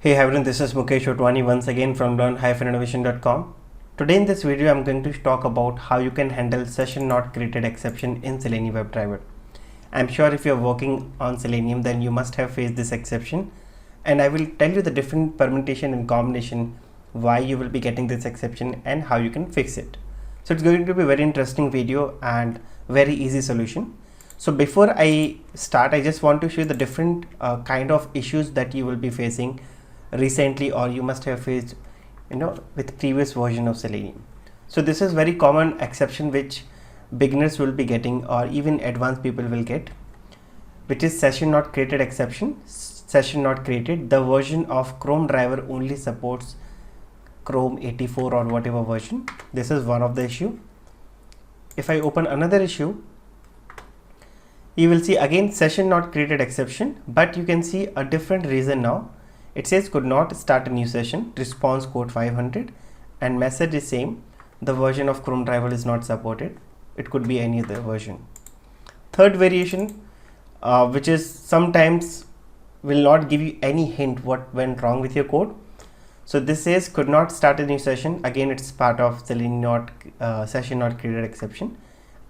Hey everyone, this is Mukesh Otwani once again from learn-innovation.com. Today in this video, I'm going to talk about how you can handle session not created exception in Selenium WebDriver. I'm sure if you're working on Selenium, then you must have faced this exception, and I will tell you the different permutation and combination why you will be getting this exception and how you can fix it. So it's going to be a very interesting video and very easy solution. So before I start, I just want to show you the different kind of issues that you will be facing recently, or you must have faced with previous version of Selenium. So this is very common exception which beginners will be getting, or even advanced people will get, which is session not created exception. Session not created, the version of chromedriver only supports Chrome 84 or whatever version. This is one of the issue. If I open another issue, you will see again session not created exception, but you can see a different reason now. It says could not start a new session, response code 500, and message is same. The version of chromedriver is not supported. It could be any other version. Third variation, which is sometimes will not give you any hint what went wrong with your code. So this says could not start a new session. Again, it's part of Selenium session not created exception,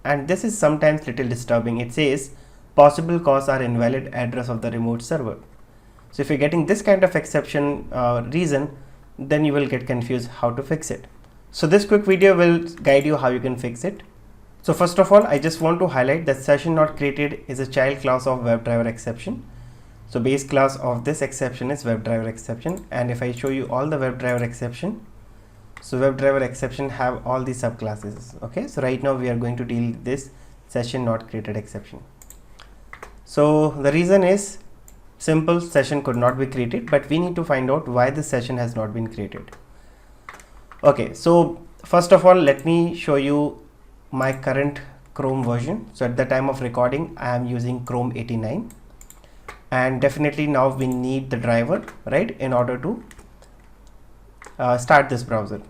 and this is sometimes little disturbing. It says possible cause are invalid address of the remote server. So if you're getting this kind of exception reason, then you will get confused how to fix it. So this quick video will guide you how you can fix it. So first of all, I just want to highlight that session not created is a child class of WebDriver exception. So base class of this exception is WebDriver exception, and if I show you all the WebDriver exception, so WebDriver exception have all the subclasses. Okay, so right now we are going to deal with this session not created exception. So the reason is simple, session could not be created, but we need to find out why the session has not been created. Okay, so first of all, let me show you my current Chrome version. So at the time of recording, I am using Chrome 89, and definitely now we need the driver, right, in order to start this browser.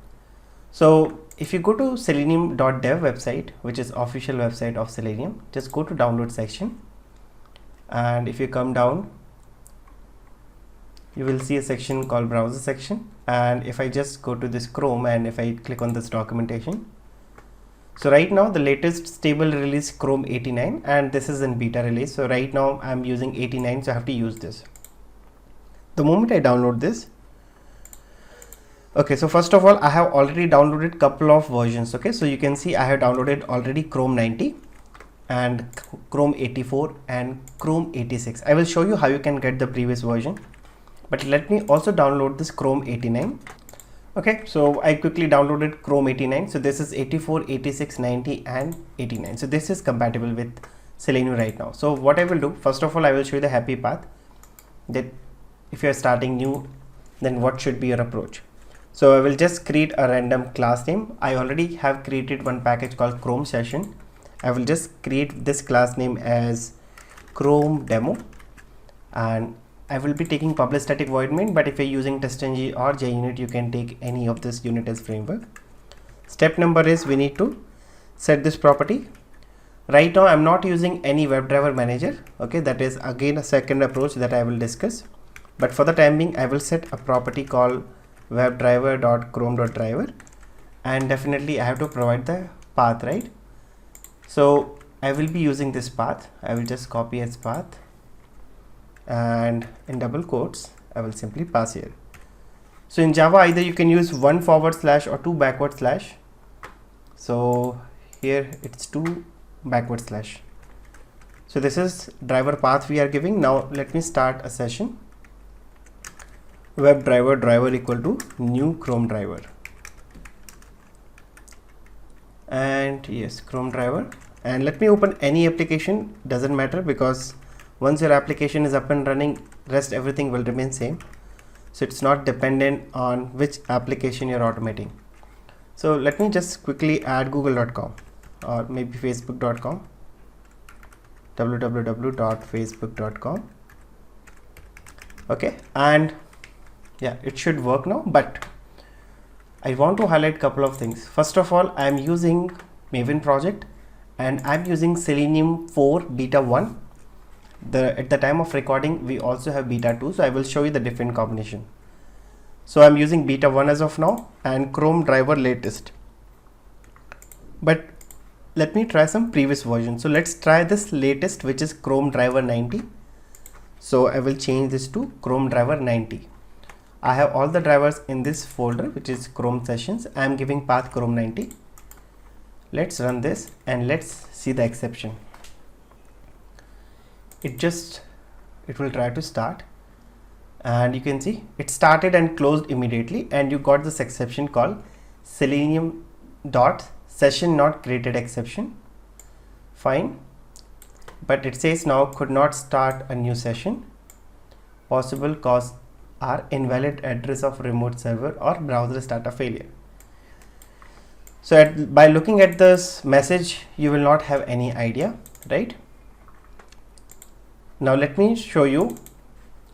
So if you go to selenium.dev website, which is official website of Selenium, just go to download section, and if you come down, you will see a section called browser section, and if I just go to this Chrome and if I click on this documentation, so right now the latest stable release Chrome 89, and this is in beta release. So right now I'm using 89, so I have to use this. The moment I download this, okay, so first of all, I have already downloaded couple of versions. Okay, so you can see I have downloaded already Chrome 90 and Chrome 84 and Chrome 86. I will show you how you can get the previous version, but let me also download this Chrome 89. Okay, so I quickly downloaded Chrome 89. So this is 84, 86, 90 and 89. So this is compatible with Selenium right now. So what I will do, first of all, I will show you the happy path, that if you are starting new, then what should be your approach. So I will just create a random class name. I already have created one package called Chrome session. I will just create this class name as Chrome demo, and I will be taking public static void main, but if you're using TestNG or JUnit, you can take any of this unit as framework. Step number is we need to set this property. Right now I'm not using any WebDriver manager. Okay, that is again a second approach that I will discuss, but for the time being I will set a property called WebDriver.chrome.driver, and definitely I have to provide the path, right? So I will be using this path. I will just copy its path, and in double quotes I will simply pass here. So in Java, either you can use 1 forward slash or 2 backward slash. So here it's 2 backward slash. So this is driver path we are giving. Now let me start a session. WebDriver driver equal to new Chrome driver, and yes, Chrome driver, and let me open any application, doesn't matter, because once your application is up and running, rest everything will remain same. So it's not dependent on which application you're automating. So let me just quickly add google.com or maybe facebook.com, www.facebook.com. okay, and yeah, it should work now, but I want to highlight couple of things. First of all, I am using Maven project, and I'm using Selenium 4 beta 1. At the time of recording we also have beta 2, so I will show you the different combination. So I'm using beta 1 as of now and chromedriver latest, but let me try some previous version. So let's try this latest, which is chromedriver 90. So I will change this to chromedriver 90. I have all the drivers in this folder, which is Chrome sessions. I am giving path chrome 90. Let's run this and let's see the exception. It will try to start, and you can see it started and closed immediately, and you got this exception called Selenium dot session not created exception. Fine, but it says now could not start a new session. Possible cause are invalid address of remote server or browser startup failure. So by looking at this message, you will not have any idea, right? Now let me show you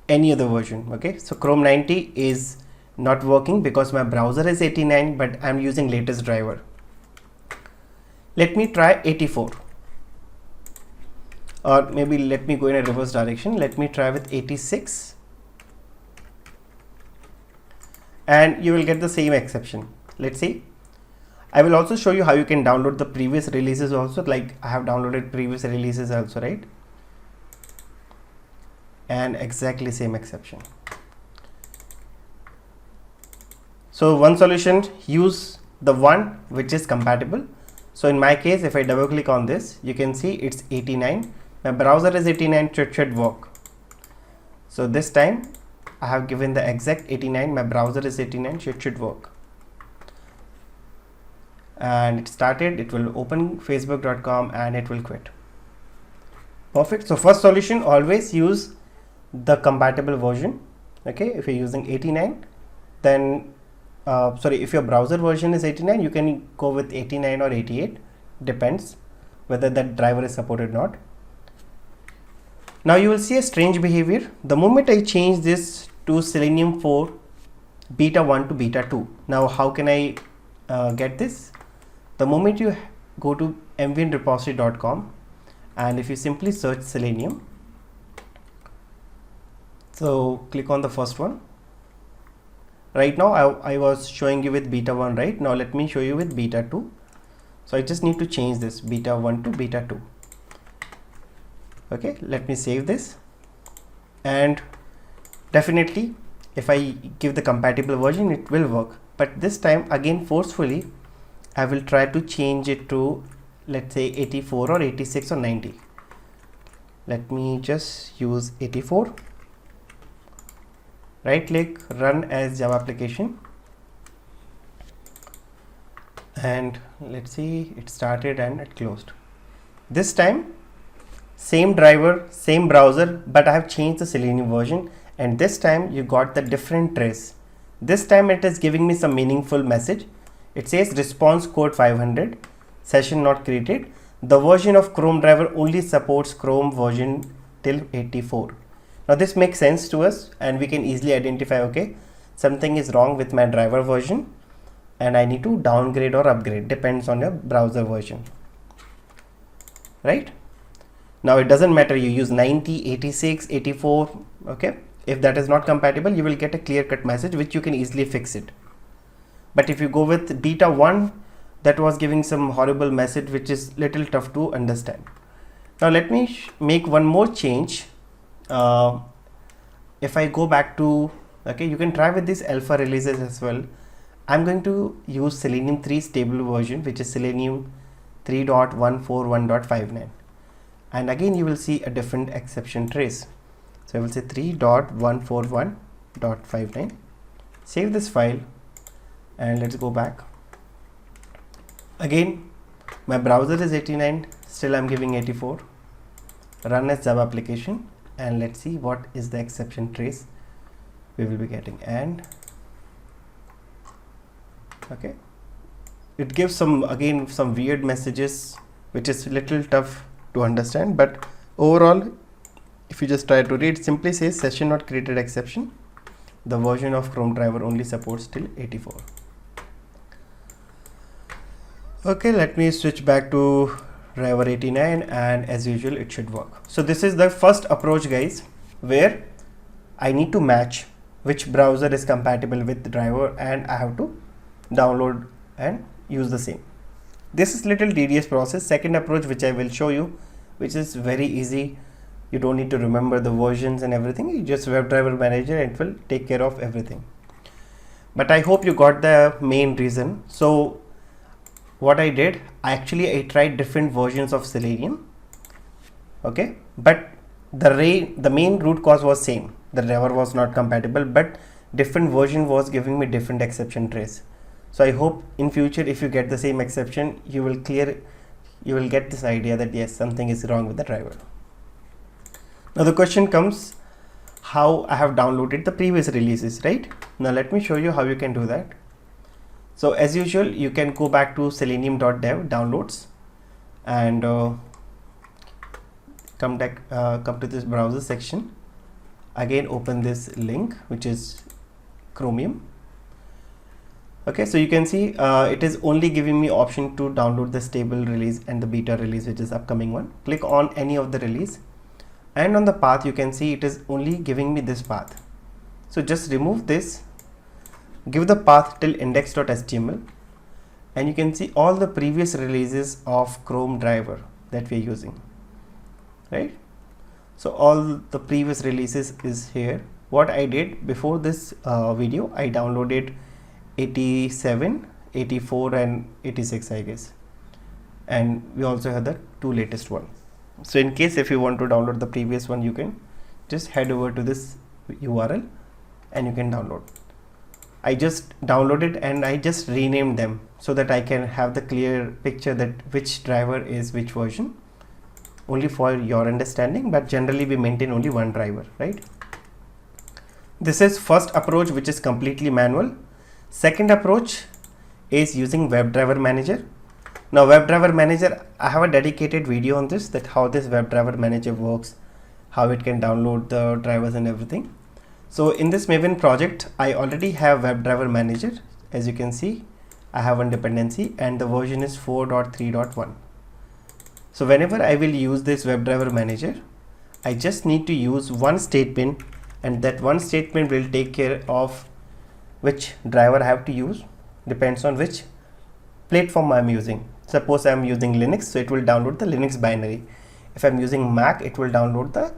any other version. Okay, so Chrome 90 is not working because my browser is 89, but I'm using latest driver. Let me try 84, or maybe let me go in a reverse direction. Let me try with 86, and you will get the same exception. Let's see. I will also show you how you can download the previous releases also, like I have downloaded previous releases also, right? And exactly same exception. So one solution, use the one which is compatible. So in my case, if I double click on this, you can see it's 89. My browser is 89, so it should work. So this time I have given the exact 89, my browser is 89, so it should work. And it started, it will open facebook.com and it will quit. Perfect. So first solution, always use the compatible version. Okay, if you're using 89, then if your browser version is 89, you can go with 89 or 88, depends whether that driver is supported or not. Now you will see a strange behavior the moment I change this to Selenium 4 beta 1 to beta 2. Now how can I get this? The moment you go to mvnrepository.com, and if you simply search Selenium, so click on the first one. Right now I was showing you with beta 1, right? Now let me show you with beta 2. So I just need to change this beta 1 to beta 2. Okay, let me save this, and definitely if I give the compatible version, it will work. But this time again forcefully I will try to change it to, let's say, 84 or 86 or 90. Let me just use 84. Right click, run as Java application, and let's see, it started and it closed. This time same driver, same browser, but I have changed the Selenium version, and this time you got the different trace. This time it is giving me some meaningful message. It says response code 500, session not created. The version of chromedriver only supports Chrome version till 84. Now this makes sense to us, and we can easily identify, okay, something is wrong with my driver version and I need to downgrade or upgrade, depends on your browser version, right? Now it doesn't matter you use 90, 86, 84, okay? If that is not compatible, you will get a clear-cut message which you can easily fix it. But if you go with beta 1, that was giving some horrible message which is little tough to understand. Now let me make one more change. If I go back to, okay, you can try with these alpha releases as well. I'm going to use Selenium 3 stable version, which is Selenium 3.141.59, and again you will see a different exception trace. So I will say 3.141.59. Save this file and let's go back. Again my browser is 89, still I'm giving 84. Run as Java application, and let's see what is the exception trace we will be getting. And okay, it gives some weird messages which is little tough to understand, but overall if you just try to read, simply says session not created exception, the version of chromedriver only supports till 84. Okay, let me switch back to driver 89, and as usual it should work. So this is the first approach, guys, where I need to match which browser is compatible with the driver, and I have to download and use the same. This is little tedious process. Second approach, which I will show you, which is very easy. You don't need to remember the versions and everything. You just WebDriver Manager, and it will take care of everything. But I hope you got the main reason. So what I did, I tried different versions of Selenium. Okay, but the main root cause was same. The driver was not compatible, but different version was giving me different exception trace. So I hope in future, if you get the same exception, you will get this idea that yes, something is wrong with the driver. Now the question comes, how I have downloaded the previous releases, right? Now let me show you how you can do that. So as usual, you can go back to selenium.dev downloads and come to this browser section. Again, open this link, which is Chromium. Okay, so you can see it is only giving me option to download the stable release and the beta release, which is upcoming one. Click on any of the release, and on the path you can see it is only giving me this path. So just remove this, give the path till index.html, and you can see all the previous releases of chromedriver that we are using, right? So all the previous releases is here. What I did before this video, I downloaded 87, 84 and 86, I guess, and we also have the two latest one. So in case if you want to download the previous one, you can just head over to this URL and you can download. I just downloaded and I just renamed them so that I can have the clear picture that which driver is which version, only for your understanding, but generally we maintain only one driver, right? This is first approach, which is completely manual. Second approach is using WebDriver Manager. Now WebDriver Manager, I have a dedicated video on this, that how this WebDriver Manager works, how it can download the drivers and everything. So in this Maven project, I already have WebDriver Manager. As you can see, I have one dependency and the version is 4.3.1. So whenever I will use this WebDriver Manager, I just need to use one statement, and that one statement will take care of which driver I have to use, depends on which platform I am using. Suppose I am using Linux, so it will download the Linux binary. If I am using Mac, it will download the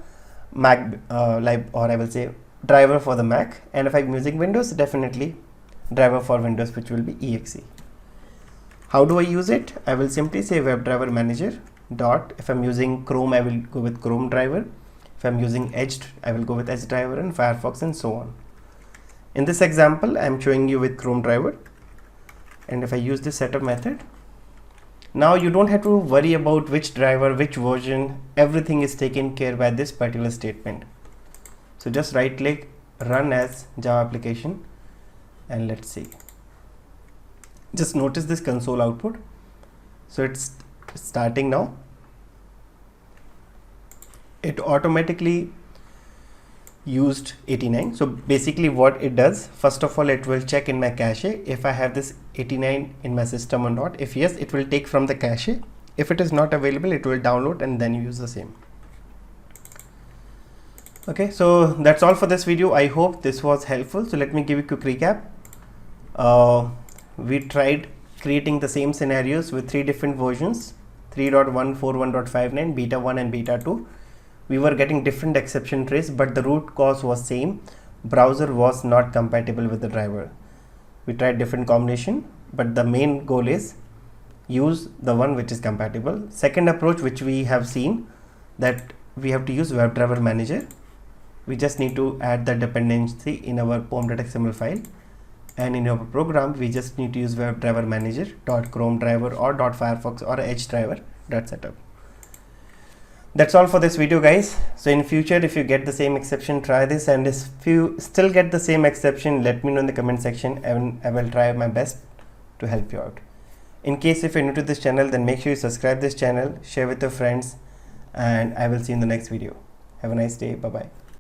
Mac or I will say driver for the Mac, and if I am using Windows, definitely driver for Windows, which will be exe. How do I use it? I will simply say WebDriver Manager dot, if I'm using Chrome, I will go with Chrome driver. If I'm using Edge, I will go with Edge driver, and Firefox, and so on. In this example, I'm showing you with Chrome driver, and if I use this setup method, now you don't have to worry about which driver, which version, everything is taken care by this particular statement. So just right click, run as Java application, and let's see. Just notice this console output. So it's starting now. It automatically used 89. So basically what it does, first of all, it will check in my cache if I have this 89 in my system or not. If yes, it will take from the cache. If it is not available, it will download and then use the same. Okay, so that's all for this video. I hope this was helpful. So let me give you a quick recap. We tried creating the same scenarios with three different versions, 3.1, 4.1.59, beta 1 and beta 2. We were getting different exception trace, but the root cause was same. Browser was not compatible with the driver. We tried different combination, but the main goal is use the one which is compatible. Second approach, which we have seen, that we have to use WebDriver Manager. We just need to add the dependency in our pom.xml file, and in our program we just need to use WebDriver Manager .chromedriver or .firefox or Edge driver .setup. That's all for this video, guys. So in future, if you get the same exception, try this, and if you still get the same exception, let me know in the comment section and I will try my best to help you out. In case if you're new to this channel, then make sure you subscribe this channel, share with your friends, and I will see you in the next video. Have a nice day. Bye bye.